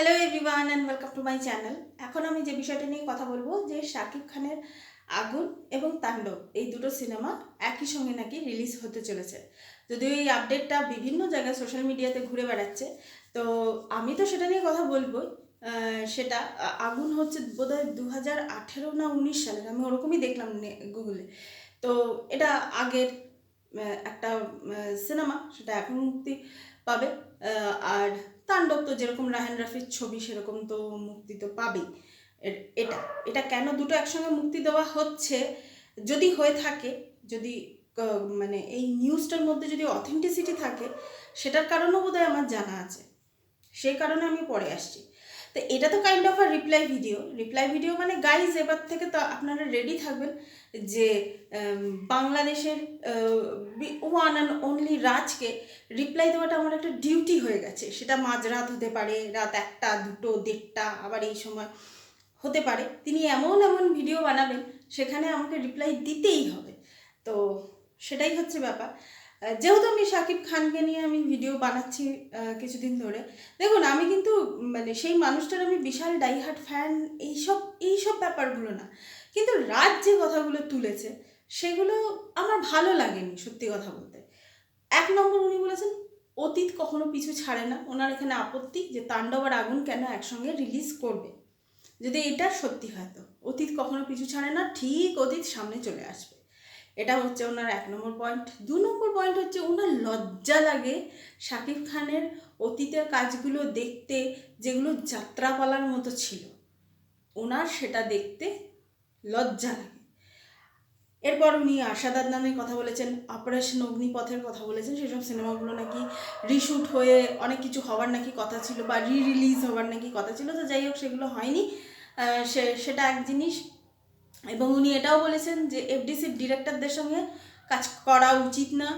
Hello everyone and welcome to my channel. এখন আমি যে বিষয়টা নিয়ে কথা বলবো যে শাকিব খানের আগুন এবং তাণ্ডব এই দুটো সিনেমা একই সঙ্গে নাকি রিলিজ হতে চলেছে। যদিও এই আপডেটটা বিভিন্ন জায়গায় সোশ্যাল মিডিয়াতে ঘুরে বেড়াচ্ছে, তো আমি তো সেটা নিয়ে কথা বলবো। সেটা আগুন হচ্ছে বোধহয় 2018 না 19 সালের, আমি ওরকমই দেখলাম গুগলে। তো এটা আগের একটা সিনেমা, সেটা এখন মুক্তি পাবে। আর তাণ্ডব তো যেরকম রায়হান রাফির ছবি সেরকম তো মুক্তি তো পাবেই। এটা এটা কেন দুটো একসঙ্গে মুক্তি দেওয়া হচ্ছে, যদি হয়ে থাকে, যদি মানে এই নিউজটার মধ্যে যদি অথেন্টিসিটি থাকে, সেটার কারণও বোধহয় আমার জানা আছে, সেই কারণে আমি পরে আসছি। তো এটা তো কাইন্ড অফ আর রিপ্লাই ভিডিও মানে গাইজ এবার থেকে তো আপনারা রেডি থাকবেন যে বাংলাদেশের ওয়ান অ্যান্ড অনলি রাজকে রিপ্লাই দেওয়াটা আমার একটা ডিউটি হয়ে গেছে। সেটা মাঝরাত হতে পারে, রাত 1টা 2টো 1:30, আবার এই সময় হতে পারে তিনি এমন এমন ভিডিও বানাবেন, সেখানে আমাকে রিপ্লাই দিতেই হবে। তো সেটাই হচ্ছে ব্যাপার। যেহেতু আমি শাকিব খানকে নিয়ে আমি ভিডিও বানাচ্ছি কিছুদিন ধরে, দেখুন আমি কিন্তু মানে সেই মানুষটার আমি বিশাল ডাইহার্ট ফ্যান, এইসব এইসব ব্যাপারগুলো না, কিন্তু রাজ যে কথাগুলো তুলেছে সেগুলো আমার ভালো লাগেনি সত্যি কথা বলতে। 1 নম্বর, উনি বলেছেন অতীত কখনো পিছু ছাড়ে না। ওনার এখানে আপত্তি যে তাণ্ডব আর আগুন কেন একসঙ্গে রিলিজ করবে। যদি এটা সত্যি হয় তো অতীত কখনো পিছু ছাড়ে না, ঠিক অতীত সামনে চলে আসবে। এটা হচ্ছে ওনার 1 নম্বর পয়েন্ট। 2 নম্বর পয়েন্ট হচ্ছে ওনার লজ্জা লাগে শাকিব খানের অতীতের কাজগুলো দেখতে, যেগুলো যাত্রাপালার মতো ছিল, ওনার সেটা দেখতে লজ্জা লাগে। এরপর উনি আশাদ আদনানের কথা বলেছেন, অপারেশন অগ্নিপথের কথা বলেছেন। সেসব সিনেমাগুলো নাকি রিশুট হয়ে অনেক কিছু হওয়ার নাকি কথা ছিল, বা রিলিজ হওয়ার নাকি কথা ছিল। তো যাই হোক, সেগুলো হয়নি। সেটা এক জিনিস। এবং উনি এটাও বলেছেন যে এফডিসির ডিরেক্টরদের সঙ্গে কাজ করা উচিত না,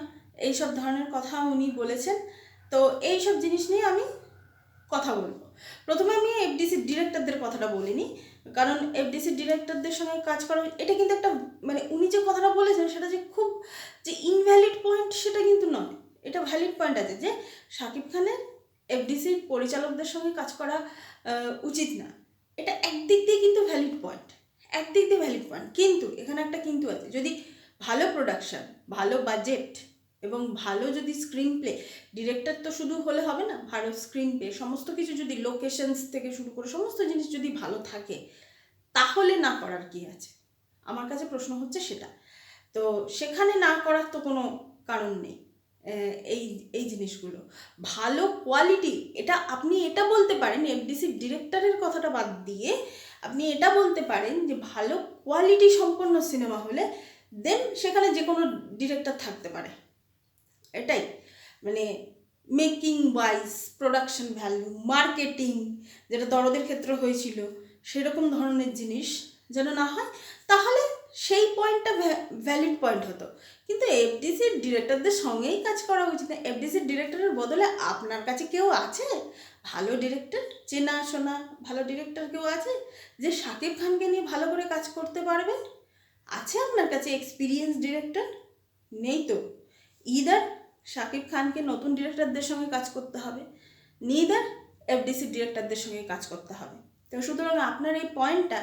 এইসব ধরনের কথা উনি বলেছেন। তো এইসব জিনিস নিয়ে আমি কথা বলবো। প্রথমে আমি এফডিসির ডিরেক্টরদের কথাটা বলিনি, কারণ এফডিসির ডিরেক্টরদের সঙ্গে কাজ করা এটা কিন্তু একটা মানে উনি যে কথাটা বলেছেন সেটা যে খুব যে ইনভ্যালিড পয়েন্ট সেটা কিন্তু নয়। এটা ভ্যালিড পয়েন্ট আছে যে শাকিব খানের এফডিসির পরিচালকদের সঙ্গে কাজ করা উচিত না। এটা একদিক দিয়ে কিন্তু ভ্যালিড পয়েন্ট, একদিক দিয়ে ভ্যালিড পয়েন্ট, কিন্তু এখানে একটা কিন্তু আছে। যদি ভালো প্রোডাকশন, ভালো বাজেট এবং ভালো যদি স্ক্রিন প্লে, ডিরেক্টর তো শুধু হলে হবে না, ভালো স্ক্রিন প্লে, সমস্ত কিছু যদি লোকেশনস থেকে শুরু করে সমস্ত জিনিস যদি ভালো থাকে, তাহলে না করার কি আছে? আমার কাছে প্রশ্ন হচ্ছে সেটা। তো সেখানে না করার তো কোনো কারণ নেই। এই এই জিনিসগুলো ভালো কোয়ালিটি, এটা আপনি এটা বলতে পারেন, এফডিসি ডিরেক্টরের কথাটা বাদ দিয়ে আপনি এটা বলতে পারেন যে ভালো কোয়ালিটি সম্পন্ন সিনেমা হলে দেন সেখানে যে কোনো ডিরেক্টর থাকতে পারে। এটাই মানে making wise, production value, marketing, যেটা দরদের ক্ষেত্রে হয়েছিল, সেরকম ধরনের জিনিস যেন না হয়, তাহলে সেই পয়েন্টটা ভ্যালিড পয়েন্ট হতো। কিন্তু এফডিসির ডিরেক্টরদের সঙ্গেই কাজ করা উচিত না। এফডিসির ডিরেক্টরের বদলে আপনার কাছে কেউ আছে ভালো ডিরেক্টর, চেনা শোনা ভালো ডিরেক্টর কেউ আছে যে শাকিব খানকে নিয়ে ভালো করে কাজ করতে পারবে? আছে আপনার কাছে এক্সপিরিয়েন্স ডিরেক্টর? নেই তো। ইদার শাকিব খানকে নতুন ডিরেক্টরদের সঙ্গে কাজ করতে হবে, নিদার এফডিসি ডিরেক্টরদের সঙ্গে কাজ করতে হবে। তো সুতরাং আপনার এই পয়েন্টটা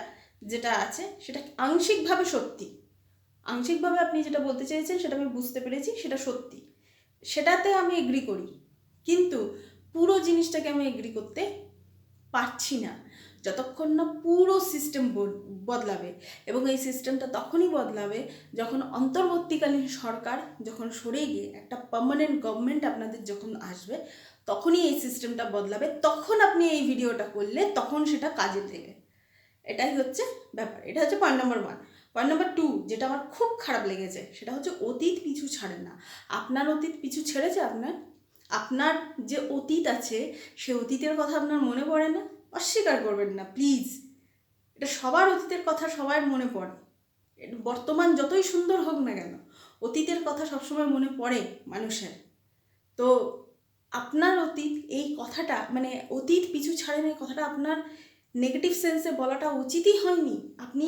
যেটা আছে সেটা আংশিকভাবে সত্যি। আংশিকভাবে আপনি যেটা বলতে চেয়েছেন সেটা আমি বুঝতে পেরেছি, সেটা সত্যি, সেটাতে আমি এগ্রি করি। কিন্তু পুরো জিনিসটাকে আমি এগ্রি করতে পারছি না যতক্ষণ না পুরো সিস্টেম বদলাবে। এবং এই সিস্টেমটা তখনই বদলাবে যখন অন্তর্বর্তীকালীন সরকার যখন সরে গিয়ে একটা পার্মানেন্ট গভর্নমেন্ট আপনাদের যখন আসবে, তখনই এই সিস্টেমটা বদলাবে। তখন আপনি এই ভিডিওটা করলে তখন সেটা কাজে দেবে। এটাই হচ্ছে ব্যাপার। এটা হচ্ছে পয়েন্ট নাম্বার 1। পয়েন্ট নাম্বার 2 যেটা আমার খুব খারাপ লেগেছে সেটা হচ্ছে অতীত পিছু ছাড়ে না। আপনার অতীত পিছু ছেড়েছে? আপনার যে অতীত আছে সে অতীতের কথা আপনার মনে পড়ে না? অস্বীকার করবেন না প্লিজ। এটা সবার অতীতের কথা সবার মনে পড়ে। বর্তমান যতই সুন্দর হোক না কেন, অতীতের কথা সবসময় মনে পড়ে মানুষের। তো আপনার অতীত, এই কথাটা মানে অতীত পিছু ছাড়েন এই কথাটা আপনার নেগেটিভ সেন্সে বলাটা উচিতই হয়নি। আপনি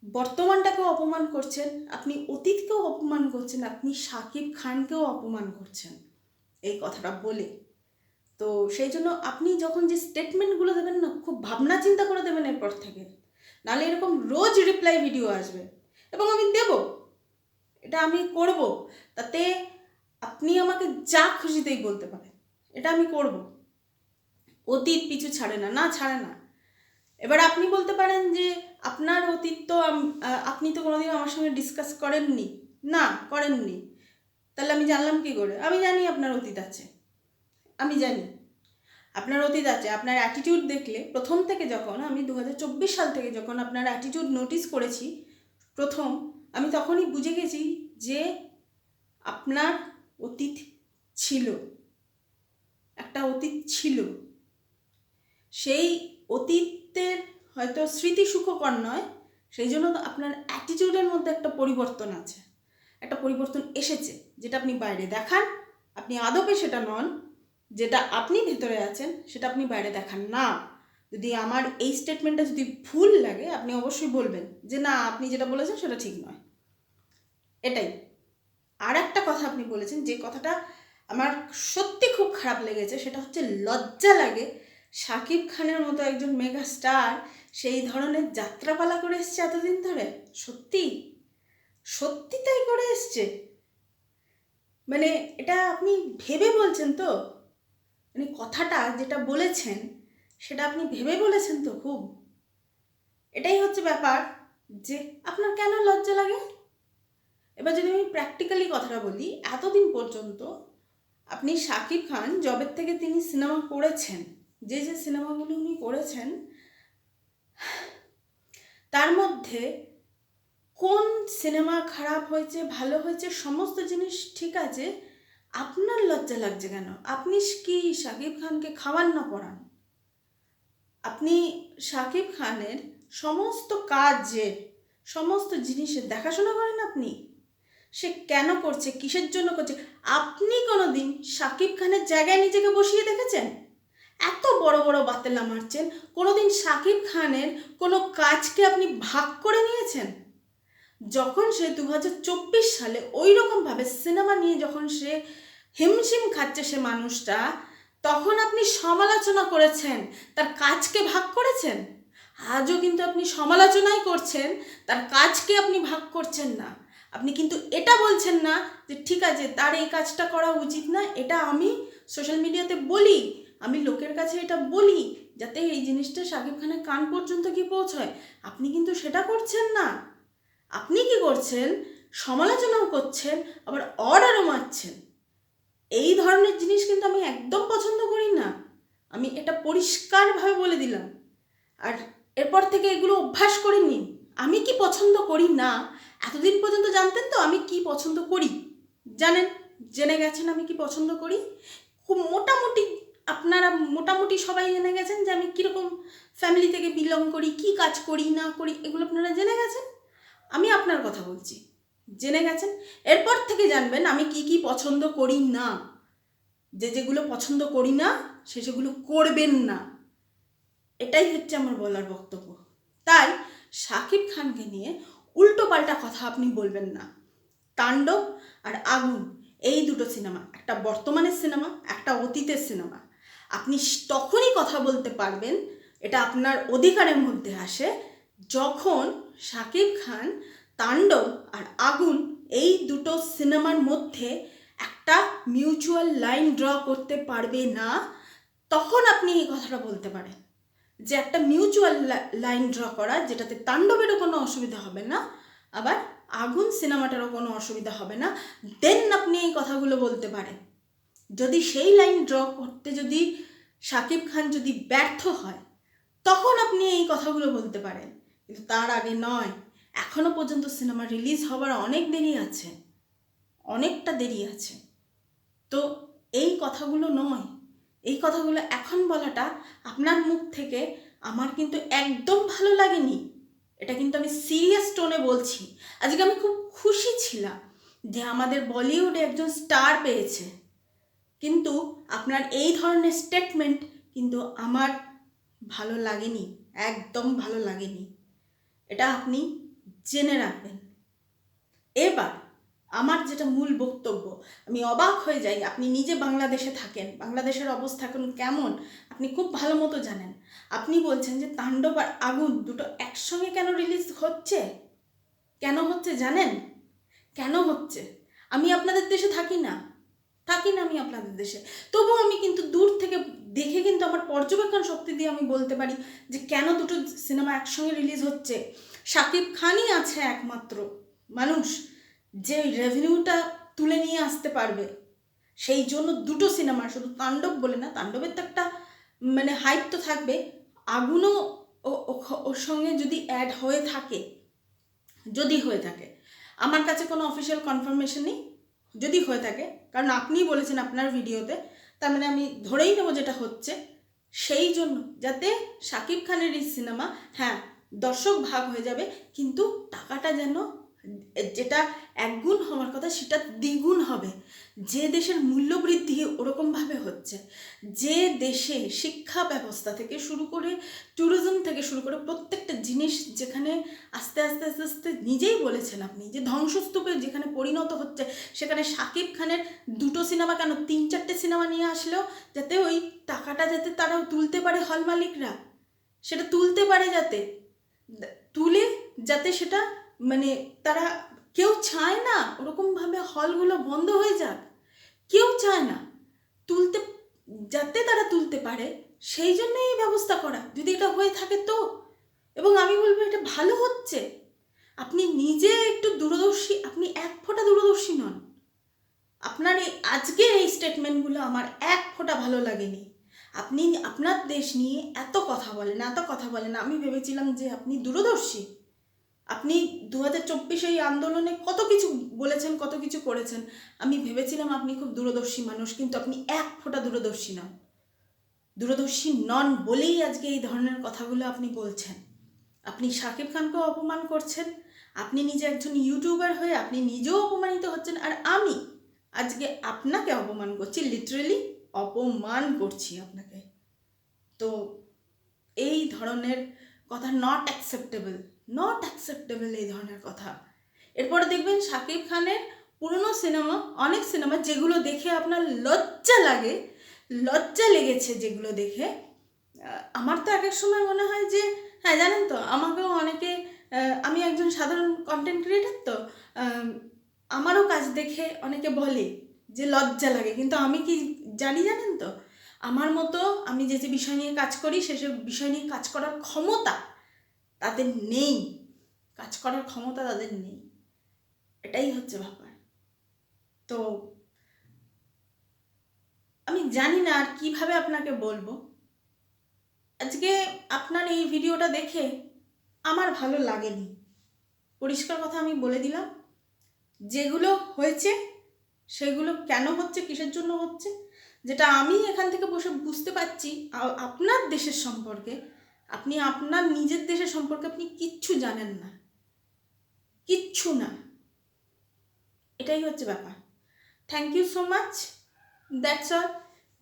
বর্তমানটাকেও অপমান করছেন, আপনি অতীতকেও অপমান করছেন, আপনি শাকিব খানকেও অপমান করছেন এই কথাটা বলে। তো সেই জন্য আপনি যখন যে স্টেটমেন্টগুলো দেবেন না, খুব ভাবনা চিন্তা করে দেবেন এরপর থেকে, নাহলে এরকম রোজ রিপ্লাই ভিডিও আসবে এবং আমি দেব, এটা আমি করব। তাতে আপনি আমাকে যা খুশিতেই বলতে পারেন, এটা আমি করব। অতীত পিছু ছাড়ে না, না ছাড়ে না। এবার আপনি বলতে পারেন যে আপনার অতীত তো আপনি তো কোনোদিন আমার সঙ্গে ডিসকাস করেননি। না, করেননি, তাহলে আমি জানলাম কী করে? আমি জানি আপনার অতীত আছে, আমি জানি আপনার অতীত আছে। আপনার অ্যাটিটিউড দেখলে প্রথম থেকে, যখন আমি 2024 সাল থেকে যখন আপনার অ্যাটিটিউড নোটিস করেছি প্রথম, আমি তখনই বুঝে গেছি যে আপনার অতীত ছিল, একটা অতীত ছিল। সেই অতীতের হয়তো স্মৃতি সুখকর নয়, সেই জন্য আপনার অ্যাটিটিউডের মধ্যে একটা পরিবর্তন আছে, একটা পরিবর্তন এসেছে, যেটা আপনি বাইরে দেখান। আপনি আদপে সেটা নন, যেটা আপনি ভেতরে আছেন সেটা আপনি বাইরে দেখান না। যদি আমার এই স্টেটমেন্টটা যদি ভুল লাগে, আপনি অবশ্যই বলবেন যে না, আপনি যেটা বলেছেন সেটা ঠিক নয়। এটাই। আর একটা কথা আপনি বলেছেন, যে কথাটা আমার সত্যি খুব খারাপ লেগেছে, সেটা হচ্ছে লজ্জা লাগে শাকিব খানের মতো একজন মেগা স্টার সেই ধরনের যাত্রাপালা করে এসছে এতদিন ধরে। সত্যি সত্যি তাই করে এসছে। মানে এটা আপনি ভেবে বলছেন তো? মানে কথাটা যেটা বলেছেন সেটা আপনি ভেবে বলেছেন তো খুব? এটাই হচ্ছে ব্যাপার, যে আপনার কেন লজ্জা লাগে। এবার যদি আমি প্র্যাকটিক্যালি কথাটা বলি, এতদিন পর্যন্ত আপনি শাকিব খান যবের থেকে তিনি সিনেমা করেছেন, যে যে সিনেমাগুলো উনি করেছেন, তার মধ্যে কোন সিনেমা খারাপ হয়েছে ভালো হয়েছে সমস্ত জিনিস ঠিক আছে, আপনার লজ্জা লাগছে কেন? আপনি কি শাকিব খানকে খাওয়ান না পড়ান? আপনি শাকিব খানের সমস্ত কাজের সমস্ত জিনিসের দেখাশোনা করেন আপনি? সে কেন করছে, কিসের জন্য করছে? আপনি কোনো দিন শাকিব খানের জায়গায় নিজেকে বসিয়ে দেখেছেন? এত বড় বড় বাতেলা মারছেন, কোনো দিন শাকিব খানের কোনো কাজকে আপনি ভাগ করে নিয়েছেন? যখন সে 2024 সালে ওই রকমভাবে সিনেমা নিয়ে যখন সে হিমশিম খাচ্ছে সে মানুষটা, তখন আপনি সমালোচনা করেছেন, তার কাজকে ভাগ করেছেন। আজও কিন্তু আপনি সমালোচনাই করছেন, তার কাজকে আপনি ভাগ করছেন না। আপনি কিন্তু এটা বলছেন না যে ঠিক আছে তার এই কাজটা করা উচিত না, এটা আমি সোশ্যাল মিডিয়াতে বলি, আমি লোকের কাছে এটা বলি, যাতে এই জিনিসটা শাকিব খানের কান পর্যন্ত গিয়ে পৌঁছয়। আপনি কিন্তু সেটা করছেন না। আপনি কি করছেন? সমালোচনাও করছেন, আবার অর্ডারও মারছেন। এই ধরনের জিনিস কিন্তু আমি একদম পছন্দ করি না। আমি এটা পরিষ্কারভাবে বলে দিলাম। আর এরপর থেকে এগুলো অভ্যাস করে নিন। আমি কি পছন্দ করি না, এতদিন পর্যন্ত জানতেন তো আমি কি পছন্দ করি? জানেন, জেনে গেছেন আমি কি পছন্দ করি। খুব মোটামুটি আপনারা মোটামুটি সবাই জেনে গেছেন যে আমি কীরকম ফ্যামিলি থেকে বিলং করি, কি কাজ করি না করি, এগুলো আপনারা জেনে গেছেন। আমি আপনার কথা বলছি, জেনে গেছেন। এরপর থেকে জানবেন আমি কি কি পছন্দ করি না, যেগুলো পছন্দ করি না সেগুলো করবেন না। এটাই হচ্ছে আমার বলার বক্তব্য। তাই শাকিব খানকে নিয়ে উল্টো পাল্টা কথা আপনি বলবেন না। তাণ্ডব আর আগুন এই দুটো সিনেমা, একটা বর্তমানের সিনেমা, একটা অতীতের সিনেমা। আপনি তখনই কথা বলতে পারবেন, এটা আপনার অধিকারের মধ্যে আসে, যখন শাকিব খান তাণ্ডব আর আগুন এই দুটো সিনেমার মধ্যে একটা মিউচুয়াল লাইন ড্র করতে পারবে না, তখন আপনি এই কথাটা বলতে পারেন যে একটা মিউচুয়াল লাইন ড্র করা, যেটাতে তাণ্ডবেরও কোনো অসুবিধা হবে না, আবার আগুন সিনেমাটারও কোনো অসুবিধা হবে না, দেন আপনি এই কথাগুলো বলতে পারেন। যদি সেই লাইন ড্র করতে যদি শাকিব খান যদি ব্যর্থ হয়, তখন আপনি এই কথাগুলো বলতে পারেন, কিন্তু তার আগে নয়। এখনো পর্যন্ত সিনেমা রিলিজ হবার অনেক দেরি আছে, অনেকটা দেরি আছে। তো এই কথাগুলো নয়, এই কথাগুলো এখন বলাটা আপনার মুখ থেকে আমার কিন্তু একদম ভালো লাগেনি। এটা কিন্তু আমি সিরিয়াস টোনে বলছি। আজকে আমি খুব খুশি ছিলাম যে আমাদের বলিউডে একজন স্টার পেয়েছে, কিন্তু আপনার এই ধরনের স্টেটমেন্ট কিন্তু আমার ভালো লাগেনি, একদম ভালো লাগেনি। এটা আপনি জেনে রাখবেন। এবার আমার যেটা মূল বক্তব্য, আমি অবাক হয়ে যাই। আপনি নিজে বাংলাদেশে থাকেন, বাংলাদেশের অবস্থা এখন কেমন আপনি খুব ভালো মতো জানেন। আপনি বলছেন যে তাণ্ডব আর আগুন দুটো একসঙ্গে কেন রিলিজ হচ্ছে? কেন হচ্ছে জানেন? কেন হচ্ছে? আমি আপনাদের দেশে থাকি না আমি আপনাদের দেশে, তবুও আমি কিন্তু দূর থেকে দেখে কিন্তু আমার পর্যবেক্ষণ শক্তি দিয়ে আমি বলতে পারি যে কেন দুটো সিনেমা একসঙ্গে রিলিজ হচ্ছে। শাকিব খানই আছে একমাত্র মানুষ যে রেভিনিউটা তুলে নিয়ে আসতে পারবে। সেই জন্য দুটো সিনেমা, শুধু তাণ্ডব বলে না, তাণ্ডবের তো একটা মানে হাইপ তো থাকবে, আগুনও ওর সঙ্গে যদি অ্যাড হয়ে থাকে, যদি হয়ে থাকে, আমার কাছে কোনো অফিসিয়াল কনফার্মেশন নেই, যদি হয়ে থাকে, কারণ আপনিই বলেছেন আপনার ভিডিওতে, তার মানে আমি ধরেই নেব যেটা হচ্ছে। সেই জন্য যাতে শাকিব খানের এই সিনেমা, হ্যাঁ দর্শক ভাগ হয়ে যাবে, কিন্তু টাকাটা যেন যেটা একগুণ হওয়ার কথা সেটা দ্বিগুণ হবে। যে দেশের মূল্যবৃদ্ধি ওরকমভাবে হচ্ছে, যে দেশে শিক্ষা ব্যবস্থা থেকে শুরু করে ট্যুরিজম থেকে শুরু করে প্রত্যেকটা জিনিস যেখানে আস্তে আস্তে আস্তে আস্তে নিজেই বলেছেন আপনি যে ধ্বংসস্তূপে যেখানে পরিণত হচ্ছে, সেখানে শাকিব খানের দুটো সিনেমা কেন 3-4টে সিনেমা নিয়ে আসলেও যাতে ওই টাকাটা যাতে তারাও তুলতে পারে, হল মালিকরা সেটা তুলতে পারে, যাতে তুলে যাতে সেটা মানে তারা, কেউ চায় না ওরকমভাবে হলগুলো বন্ধ হয়ে যাক, কেউ চায় না তুলতে, যাতে তারা তুলতে পারে সেই জন্য এই ব্যবস্থা করা। যদি এটা হয়ে থাকে তো, এবং আমি বলবো এটা ভালো হচ্ছে। আপনি নিজে একটু দূরদর্শী, আপনি এক ফোঁটা দূরদর্শী নন। আপনার এই আজকের এই স্টেটমেন্টগুলো আমার এক ফোঁটা ভালো লাগেনি। আপনি আপনার দেশ নিয়ে এত কথা বলেন, আমি ভেবেছিলাম যে আপনি দূরদর্শী। আপনি 2024 এই আন্দোলনে কত কিছু বলেছেন, কত কিছু করেছেন, আমি ভেবেছিলাম আপনি খুব দূরদর্শী মানুষ, কিন্তু আপনি এক ফোঁটা দূরদর্শী নন বলেই আজকে এই ধরনের কথাগুলো আপনি বলছেন। আপনি শাকিব খানকেও অপমান করছেন, আপনি নিজে একজন ইউটিউবার হয়ে আপনি নিজেও অপমানিত হচ্ছেন, আর আমি আজকে আপনাকে অপমান করছি, লিটারেলি অপমান করছি আপনাকে। তো এই ধরনের কথা নট অ্যাকসেপ্টেবল এই ধরনের কথা। এরপরে দেখবেন শাকিব খানের পুরনো সিনেমা, অনেক সিনেমা যেগুলো দেখে আপনার লজ্জা লেগেছে, যেগুলো দেখে আমার তো এক এক সময় মনে হয় যে হ্যাঁ জানেন তো, আমাকেও অনেকে, আমি একজন সাধারণ কন্টেন্ট ক্রিয়েটার, তো আমারও কাজ দেখে অনেকে বলে যে লজ্জা লাগে, কিন্তু আমি কি জানেন তো, আমার মতো আমি যে বিষয় নিয়ে কাজ করি সেসব বিষয় নিয়ে কাজ করার ক্ষমতা তাদের নেই, এটাই হচ্ছে ব্যাপার। তো আমি জানি না আর কীভাবে আপনাকে বলবো। আজকে আপনার এই ভিডিওটা দেখে আমার ভালো লাগেনি, পরিষ্কার কথা আমি বলে দিলাম। যেগুলো হয়েছে সেগুলো কেন হচ্ছে, কিসের জন্য হচ্ছে, যেটা আমি এখান থেকে বসে বুঝতে পারছি আপনার দেশের সম্পর্কে, আপনি আপনার নিজের দেশের সম্পর্কে আপনি কিচ্ছু জানেন না, কিচ্ছু না, এটাই হচ্ছে ব্যাপার। Thank you so much, that's all.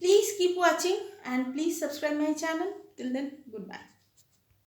Please keep watching and please subscribe my channel. Till then, goodbye.